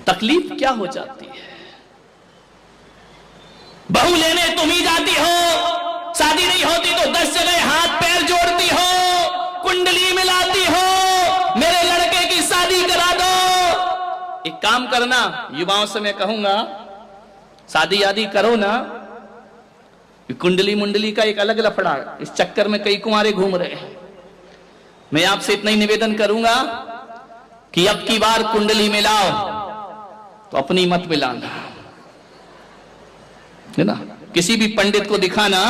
तकलीफ क्या हो जाती है। बहू लेने तुम ही जाती हो, शादी नहीं होती तो 10 जगह हाथ पैर जोड़ती हो, कुंडली मिलाती हो, मेरे लड़के की शादी करा दो। एक काम करना, युवाओं से मैं कहूंगा, शादी आदि करो ना, कुंडली मुंडली का एक अलग लफड़ा, इस चक्कर में कई कुंवारे घूम रहे हैं। मैं आपसे इतना ही निवेदन करूंगा कि अब की बार कुंडली मिलाओ तो अपनी मत मिलाना, है ना। किसी भी पंडित को दिखाना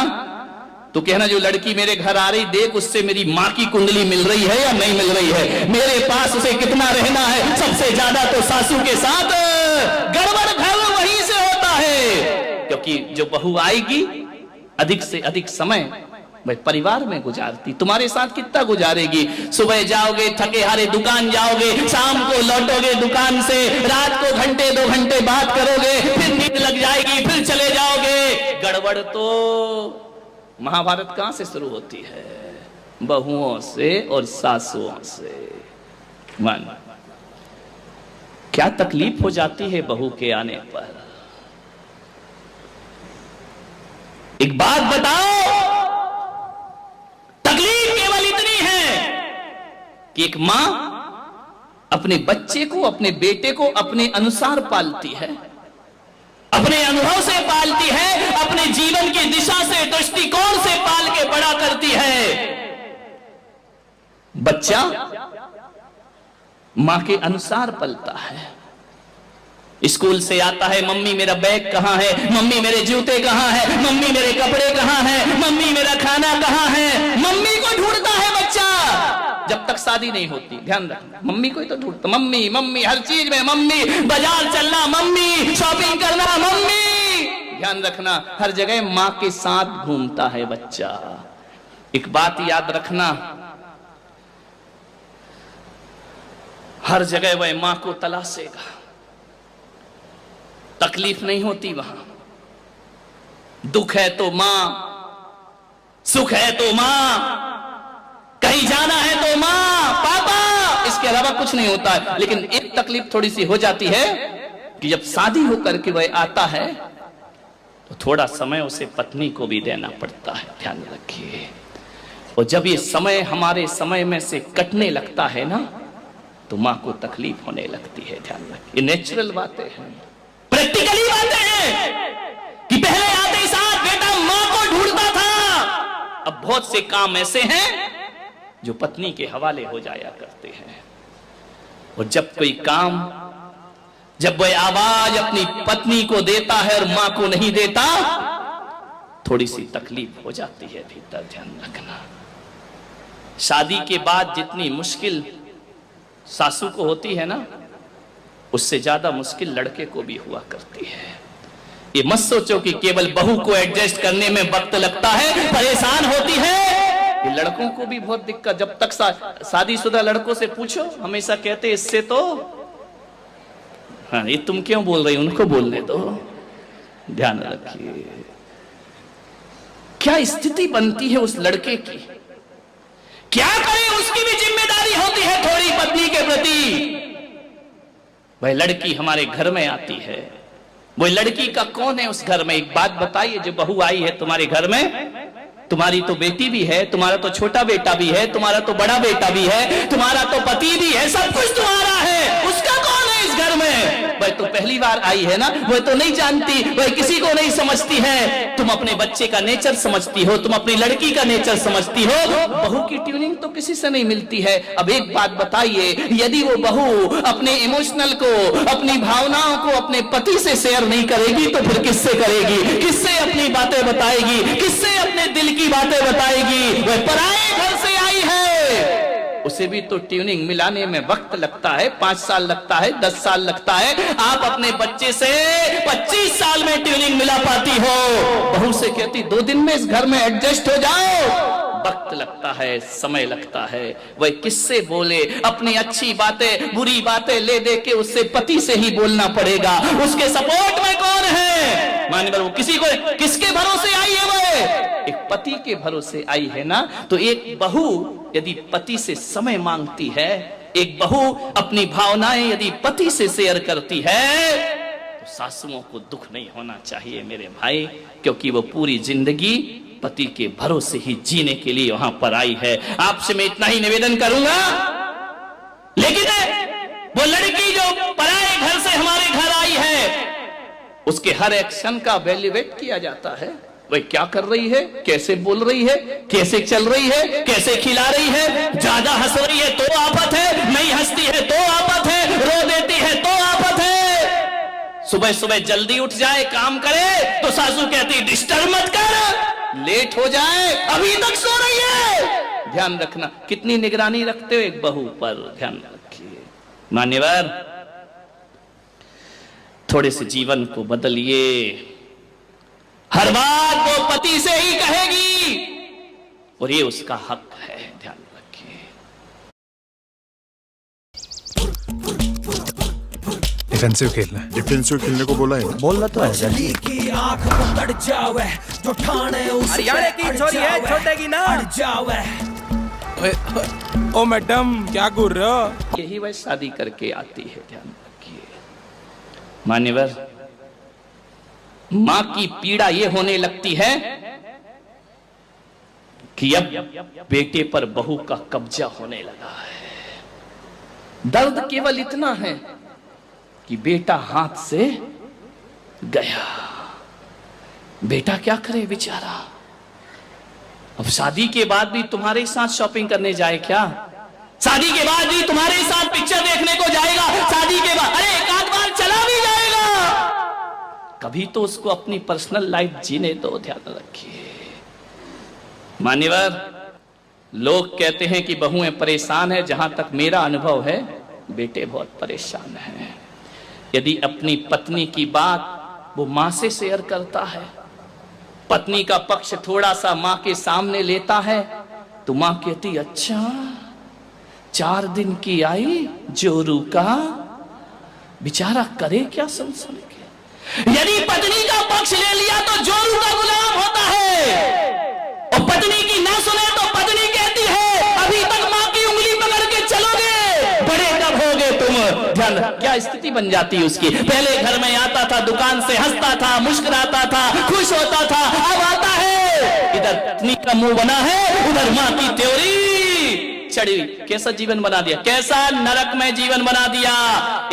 तो कहना जो लड़की मेरे घर आ रही, देख उससे मेरी माँ की कुंडली मिल रही है या नहीं मिल रही है, मेरे पास उसे कितना रहना है, सबसे ज्यादा तो सासू के साथ। गड़बड़ घर वहीं से होता है, क्योंकि जो बहू आएगी अधिक से अधिक समय भाई परिवार में गुजारती, तुम्हारे साथ कितना गुजारेगी। सुबह जाओगे थके हारे दुकान जाओगे, शाम को लौटोगे दुकान से, रात को घंटे 2 घंटे बात करोगे, फिर नींद लग जाएगी, फिर चले जाओगे। गड़बड़ तो महाभारत कहां से शुरू होती है, बहुओं से और सासुओं से। मान क्या तकलीफ हो जाती है बहू के आने पर। एक बात बताओ, तकलीफ केवल इतनी है कि एक मां अपने बच्चे को, अपने बेटे को अपने अनुसार पालती है, अपने अनुभव से पालती है, अपने जीवन की दिशा से, दृष्टिकोण से पाल के बड़ा करती है। बच्चा मां के अनुसार पलता है। स्कूल से आता है, मम्मी मेरा बैग कहां है, मम्मी मेरे जूते कहां है, मम्मी मेरे कपड़े कहां है, मम्मी मेरा खाना कहां है। मम्मी को ढूंढता है बच्चा, जब तक शादी नहीं होती। ध्यान रखना, मम्मी को ही तो ढूंढता, मम्मी मम्मी हर चीज में मम्मी, बाजार चलना मम्मी, शॉपिंग करना मम्मी। ध्यान रखना, हर जगह मां के साथ घूमता है बच्चा। एक बात याद रखना, हर जगह वह मां को तलाशेगा। तकलीफ नहीं होती वहां, दुख है तो मां, सुख है तो मां, कहीं जाना है तो मां पापा, इसके अलावा कुछ नहीं होता है। लेकिन एक तकलीफ थोड़ी सी हो जाती है कि जब शादी होकर के वह आता है तो थोड़ा समय उसे पत्नी को भी देना पड़ता है। ध्यान रखिए, और जब ये समय हमारे समय में से कटने लगता है ना, तो मां को तकलीफ होने लगती है। ध्यान रखिए, ये नेचुरल बातें हैं, प्रैक्टिकली बातें हैं कि पहले आते साथ बेटा मां को ढूंढता था, अब बहुत से काम ऐसे हैं जो पत्नी के हवाले हो जाया करते हैं। और जब कोई काम, जब वह आवाज अपनी पत्नी को देता है और मां को नहीं देता, थोड़ी सी तकलीफ हो जाती है भीतर। ध्यान रखना, शादी के बाद जितनी मुश्किल सासू को होती है ना, उससे ज्यादा मुश्किल लड़के को भी हुआ करती है। ये मत सोचो कि केवल बहू को एडजस्ट करने में वक्त लगता है, परेशान होती है। ये लड़कों को भी बहुत दिक्कत, जब तक शादीशुदा लड़कों से पूछो, हमेशा कहते इससे तो, हाँ ये तुम क्यों बोल रही, उनको बोलने दो। ध्यान रखिए, क्या स्थिति बनती है उस लड़के की, क्या करे, उसकी भी जिम्मेदारी होती है थोड़ी पत्नी के प्रति। वह लड़की हमारे घर में आती है, वो लड़की का कौन है उस घर में। एक बात बताइए, जो बहू आई है तुम्हारे घर में, तुम्हारी तो बेटी भी है, तुम्हारा तो छोटा बेटा भी है, तुम्हारा तो बड़ा बेटा भी है, तुम्हारा तो पति भी है, सब कुछ तुम्हारा है। उसका कौन है इस घर में? वह तो पहली बार आई है ना, वह तो नहीं जानती, वह किसी को नहीं समझती है। तुम अपने बच्चे का नेचर समझती हो, तुम अपनी लड़की का नेचर समझती हो, बहू की ट्यूनिंग तो किसी से नहीं मिलती है। अब एक बात बताइए, यदि वो बहू अपने इमोशनल को, अपनी भावनाओं को अपने पति से शेयर नहीं करेगी तो फिर किससे करेगी? किससे अपनी बातें बताएगी? किससे अपने दिल की बातें बताएगी? वह पराए घर से आई है, उसे भी तो ट्यूनिंग मिलाने में वक्त लगता है, 5 साल लगता है, 10 साल लगता है। आप अपने बच्चे से 25 साल में ट्यूनिंग मिला पाती हो, बहू से कहती 2 दिन में इस घर में एडजस्ट हो जाओ। वक्त लगता है, समय लगता है। वह किससे बोले? अपनी अच्छी बातें, बुरी बातें ले दे के उससे पति से ही बोलना पड़ेगा। उसके सपोर्ट में कौन है? माने वो किसी को, किसके भरोसे आई है? वह एक पति के भरोसे आई है ना। तो एक बहू यदि पति से समय मांगती है एक बहू अपनी भावनाएं यदि पति से शेयर करती है तो सासुओं को दुख नहीं होना चाहिए मेरे भाई, क्योंकि वो पूरी जिंदगी पति के भरोसे ही जीने के लिए वहां पर आई है। आपसे मैं इतना ही निवेदन करूंगा। लेकिन वो लड़की जो पराए घर से हमारे घर आई है, उसके हर एक्शन का वैल्यूएट किया जाता है। वह क्या कर रही है, कैसे बोल रही है, कैसे चल रही है, कैसे खिला रही है। ज्यादा हंस रही है तो आफत है, नहीं हंसती है तो आफत है, रो देती है तो आफत है। सुबह सुबह जल्दी उठ जाए, काम करे तो सासू कहती डिस्टर्ब मत कर, लेट हो जाए, अभी तक सो रही है। ध्यान रखना, कितनी निगरानी रखते हो एक बहू पर, ध्यान रखिए। मान्यवर, थोड़े से जीवन को बदलिए। हर बात वो पति से ही कहेगी और ये उसका हक है, ध्यान रखिए। डिफेंसिव खेलना है। डिफेंसिव खेलने को बोला है, बोलना तो है। की आंख पकड़ जावे जो ठाणे उस हरियाणा की छोरी है, छोटेगी ना जावे। ओ मैडम क्या कर रहे हो? यही वह शादी करके आती है, ध्यान रखिए। मान्यवर, मां की पीड़ा ये होने लगती है कि अब बेटे पर बहू का कब्जा होने लगा है। दर्द केवल इतना है कि बेटा हाथ से गया। बेटा क्या करे बेचारा। अब शादी के बाद भी तुम्हारे साथ शॉपिंग करने जाए क्या? शादी के बाद भी तुम्हारे साथ पिक्चर देखने को जाएगा? शादी के बाद अरे एक आध बार चला भी जाएगा। कभी तो उसको अपनी पर्सनल लाइफ जीने दो, ध्यान रखिए। मान्यवर, लोग कहते हैं कि बहुएं परेशान है, जहां तक मेरा अनुभव है बेटे बहुत परेशान हैं। यदि अपनी पत्नी की बात वो मां से शेयर करता है, पत्नी का पक्ष थोड़ा सा मां के सामने लेता है, तो मां कहती अच्छा 4 दिन की आई जोरू का, बेचारा करे क्या संसार के। यदि पत्नी का पक्ष ले लिया तो जोरू का गुलाम होता है, और पत्नी की ना सुने तो पत्नी कहती है अभी तक मां की उंगली पकड़ के चलोगे, बड़े कब होगे तुम। ध्यान, क्या स्थिति बन जाती है उसकी। पहले घर में आता था, दुकान से हंसता था, मुस्कुराता था, खुश होता था, अब आता है इधर पत्नी का मुंह बना है, उधर मां की त्योरी चढ़ी। कैसा जीवन बना दिया, कैसा नरक में जीवन बना दिया।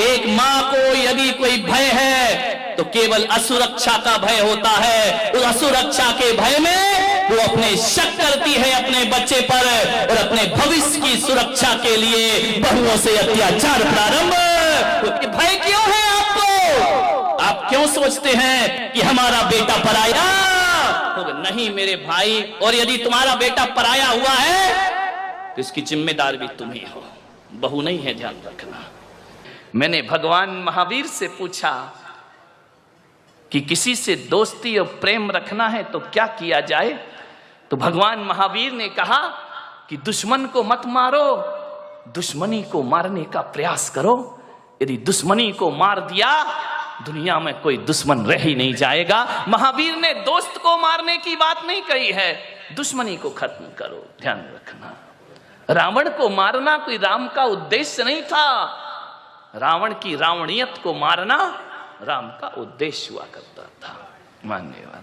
एक मां को यदि कोई भय है तो केवल असुरक्षा का भय होता है। उस असुरक्षा के भय में वो अपने शक करती है अपने बच्चे पर, और अपने भविष्य की सुरक्षा के लिए बहुओं से अत्याचार प्रारंभ। तो भय क्यों है आपको? आप क्यों सोचते हैं कि हमारा बेटा पराया? तो नहीं मेरे भाई, और यदि तुम्हारा बेटा पराया हुआ है तो इसकी जिम्मेदार भी तुम ही हो, बहू नहीं है, ध्यान रखना। मैंने भगवान महावीर से पूछा कि किसी से दोस्ती और प्रेम रखना है तो क्या किया जाए, तो भगवान महावीर ने कहा कि दुश्मन को मत मारो, दुश्मनी को मारने का प्रयास करो। यदि दुश्मनी को मार दिया, दुनिया में कोई दुश्मन रह ही नहीं जाएगा। महावीर ने दोस्त को मारने की बात नहीं कही है, दुश्मनी को खत्म करो, ध्यान रखना। रावण को मारना कोई राम का उद्देश्य नहीं था, रावण की रावणियत को मारना राम का उद्देश्य हुआ करता था। मान्यवर,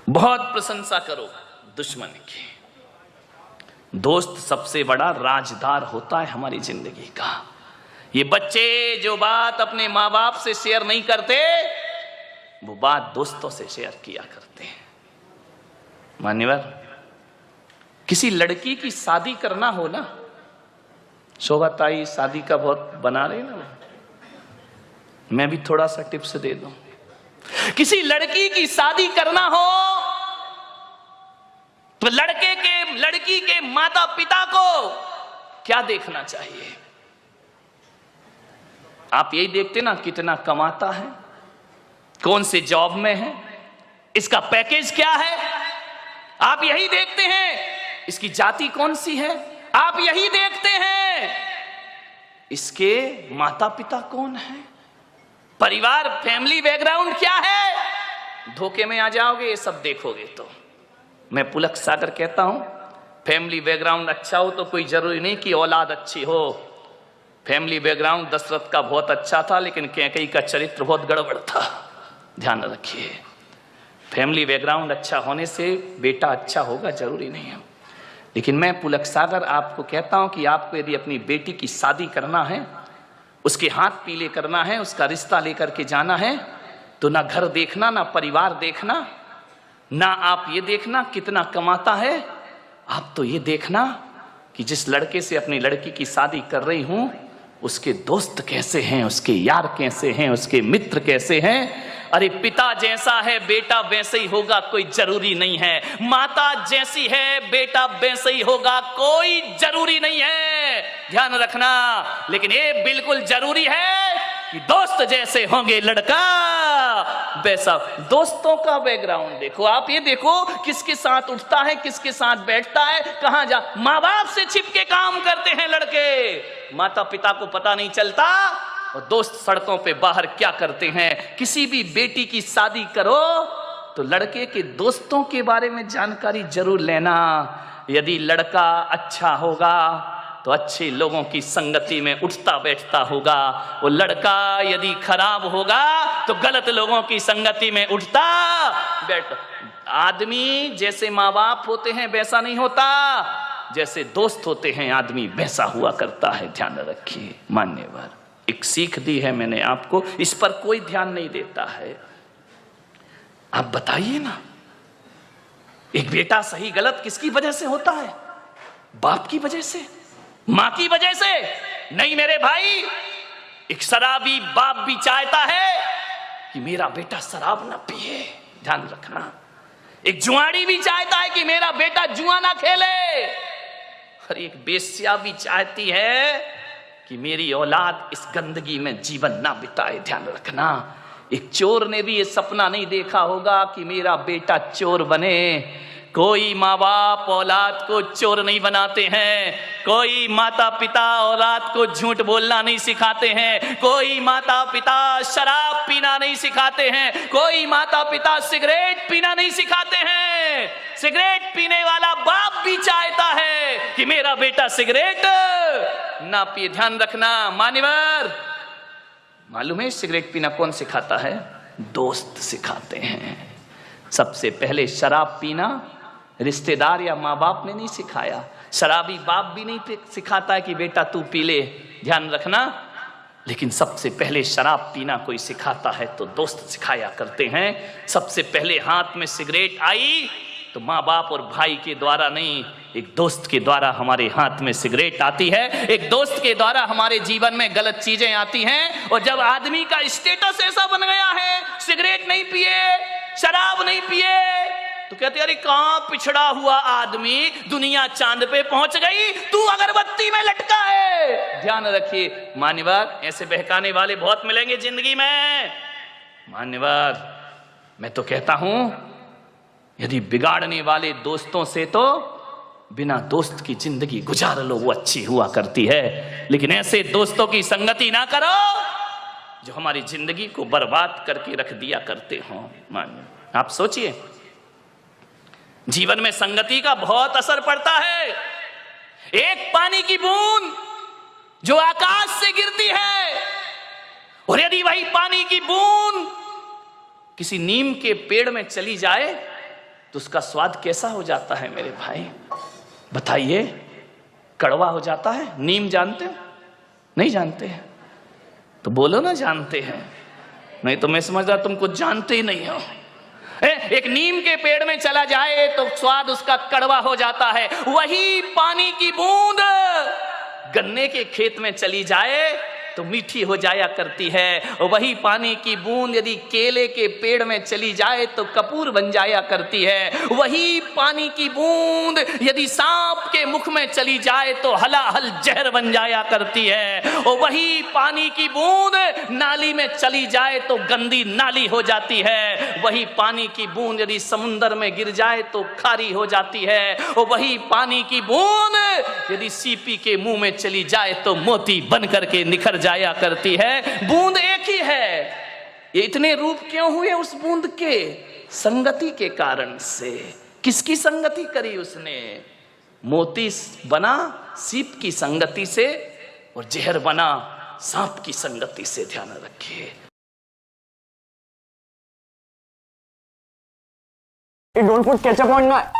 बहुत प्रशंसा करो दुश्मन की। दोस्त सबसे बड़ा राजदार होता है हमारी जिंदगी का। ये बच्चे जो बात अपने माँ बाप से शेयर नहीं करते, वो बात दोस्तों से शेयर किया करते हैं। मान्यवर, किसी लड़की की शादी करना हो ना, शोभा ताई शादी का बहुत बना रही ना, मैं भी थोड़ा सा टिप्स दे दूं। किसी लड़की की शादी करना हो तो लड़की के माता पिता को क्या देखना चाहिए? आप यही देखते ना कितना कमाता है, कौन से जॉब में है, इसका पैकेज क्या है, आप यही देखते हैं। इसकी जाति कौन सी है, आप यही देखते हैं। इसके माता पिता कौन है, परिवार फैमिली बैकग्राउंड क्या है। धोखे में आ जाओगे ये सब देखोगे तो। मैं पुलक सागर कहता हूं, फैमिली बैकग्राउंड अच्छा हो तो कोई जरूरी नहीं कि औलाद अच्छी हो। फैमिली बैकग्राउंड दशरथ का बहुत अच्छा था, लेकिन कैकेयी का चरित्र बहुत गड़बड़ था। ध्यान रखिए, फैमिली बैकग्राउंड अच्छा होने से बेटा अच्छा होगा जरूरी नहीं है। लेकिन मैं पुलक सागर आपको कहता हूं कि आपको यदि अपनी बेटी की शादी करना है, उसके हाथ पीले करना है, उसका रिश्ता लेकर के जाना है, तो ना घर देखना, ना परिवार देखना, ना आप ये देखना कितना कमाता है, आप तो ये देखना कि जिस लड़के से अपनी लड़की की शादी कर रही हूं उसके दोस्त कैसे हैं, उसके यार कैसे हैं, उसके मित्र कैसे हैं। अरे पिता जैसा है बेटा वैसे ही होगा कोई जरूरी नहीं है, माता जैसी है बेटा वैसे ही होगा कोई जरूरी नहीं है। ध्यान रखना। लेकिन ये बिल्कुल जरूरी है कि दोस्त जैसे होंगे लड़का वैसा। दोस्तों का बैकग्राउंड देखो, आप ये देखो किसके साथ उठता है, किसके साथ बैठता है, कहां जा। माँ बाप से छिपके काम करते हैं लड़के, माता पिता को पता नहीं चलता, और दोस्त सड़कों पे बाहर क्या करते हैं। किसी भी बेटी की शादी करो तो लड़के के दोस्तों के बारे में जानकारी जरूर लेना। यदि लड़का अच्छा होगा तो अच्छे लोगों की संगति में उठता बैठता होगा, वो लड़का यदि खराब होगा तो गलत लोगों की संगति में उठता बैठता। आदमी जैसे माँ बाप होते हैं वैसा नहीं होता, जैसे दोस्त होते हैं आदमी वैसा हुआ करता है। ध्यान रखिए। मान्यवर, एक सीख दी है मैंने आपको, इस पर कोई ध्यान नहीं देता है। आप बताइए ना, एक बेटा सही गलत किसकी वजह से होता है? बाप की वजह से, मां की वजह से नहीं मेरे भाई। एक शराबी बाप भी चाहता है कि मेरा बेटा शराब ना पिए, ध्यान रखना। एक जुआड़ी भी चाहता है कि मेरा बेटा जुआ ना खेले, और एक बेश्या भी चाहती है कि मेरी औलाद इस गंदगी में जीवन ना बिताए। ध्यान रखना। एक चोर ने भी ये सपना नहीं देखा होगा कि मेरा बेटा चोर बने। कोई माँ बाप औलाद को चोर नहीं बनाते हैं, कोई माता पिता औलाद को झूठ बोलना नहीं सिखाते हैं, कोई माता पिता शराब पीना नहीं सिखाते हैं, कोई माता पिता सिगरेट पीना नहीं सिखाते हैं। सिगरेट पीने वाला बाप भी चाहता है कि मेरा बेटा सिगरेट ना पिए। ध्यान रखना मान्यवर। मालूम है सिगरेट पीना कौन सिखाता है? दोस्त सिखाते हैं। सबसे पहले शराब पीना रिश्तेदार या माँ बाप ने नहीं सिखाया, शराबी बाप भी नहीं सिखाता है कि बेटा तू पी ले। ध्यान रखना। लेकिन सबसे पहले शराब पीना कोई सिखाता है तो दोस्त सिखाया करते हैं। सबसे पहले हाथ में सिगरेट आई तो माँ बाप और भाई के द्वारा नहीं, एक दोस्त के द्वारा हमारे हाथ में सिगरेट आती है। एक दोस्त के द्वारा हमारे जीवन में गलत चीजें आती हैं। और जब आदमी का स्टेटस ऐसा बन गया है, सिगरेट नहीं पिए, शराब नहीं पिए, तो कहते अरे कहां पिछड़ा हुआ आदमी, दुनिया चांद पे पहुंच गई, तू अगरबत्ती में लटका है। ध्यान रखिए मान्यवर, ऐसे बहकाने वाले बहुत मिलेंगे जिंदगी में। मान्यवर, मैं तो कहता हूं यदि बिगाड़ने वाले दोस्तों से तो बिना दोस्त की जिंदगी गुजार लो, वो अच्छी हुआ करती है। लेकिन ऐसे दोस्तों की संगति ना करो जो हमारी जिंदगी को बर्बाद करके रख दिया करते हो। मानिए, आप सोचिए, जीवन में संगति का बहुत असर पड़ता है। एक पानी की बूंद जो आकाश से गिरती है, और यदि वही पानी की बूंद किसी नीम के पेड़ में चली जाए तो उसका स्वाद कैसा हो जाता है मेरे भाई? बताइए। कड़वा हो जाता है। नीम जानते हो? नहीं जानते हैं तो बोलो ना जानते हैं, नहीं तो मैं समझ रहा तुम कुछ जानते ही नहीं हो। एक नीम के पेड़ में चला जाए तो स्वाद उसका कड़वा हो जाता है। वही पानी की बूंद गन्ने के खेत में चली जाए तो मीठी हो जाया करती है। और वही पानी की बूंद यदि केले के पेड़ में चली जाए तो कपूर बन जाया करती है। वही पानी की बूंद यदि सांप के मुख में चली जाए तो हलाहल जहर बन जाया करती है। और वही पानी की बूंद नाली में चली जाए तो गंदी नाली हो जाती है। वही पानी की बूंद यदि समुंदर में गिर जाए तो खारी हो जाती है। और वही पानी की बूंद यदि सीपी के मुंह में चली जाए तो मोती बन करके निखर जाया करती है। बूंद एक ही है। ये इतने रूप क्यों हुए उस बूंद के? संगति के कारण से। किसकी संगति करी उसने? मोती बना सीप की संगति से और जहर बना सांप की संगति से, ध्यान रखिए। Don't put ketchup on my